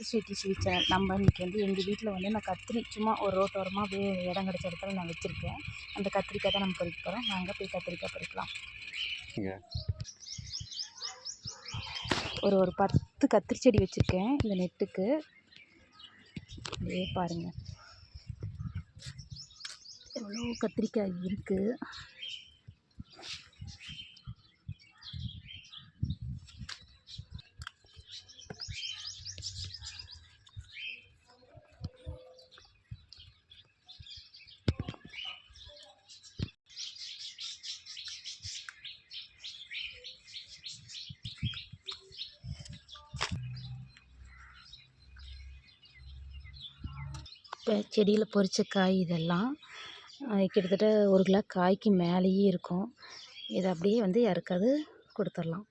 Sweetie channel. நம்ம இன்றைக்கி வந்து எங்கள் வீட்டில் வந்து நான் கத்திரி சும்மா ஒரு ரோட்டோரமாக அப்படியே இடம் கிடச்ச இடத்துல நான் வச்சுருக்கேன். அந்த கத்திரிக்காய் தான் நம்ம பறிக்க போகிறோம். வாங்க போய் கத்திரிக்காய் பறிக்கலாம். ஒரு 10 கத்திரி செடி வச்சுருக்கேன் இந்த நெட்டுக்கு. அப்படியே பாருங்கள் எவ்வளோ கத்திரிக்காய் இருக்குது. இப்போ செடியில் பொறிச்ச காய் இதெல்லாம் கிட்டத்தட்ட 1 கிலோ காய்க்கு மேலேயே இருக்கும். இதை அப்படியே வந்து யாருக்காவது கொடுத்துடலாம்.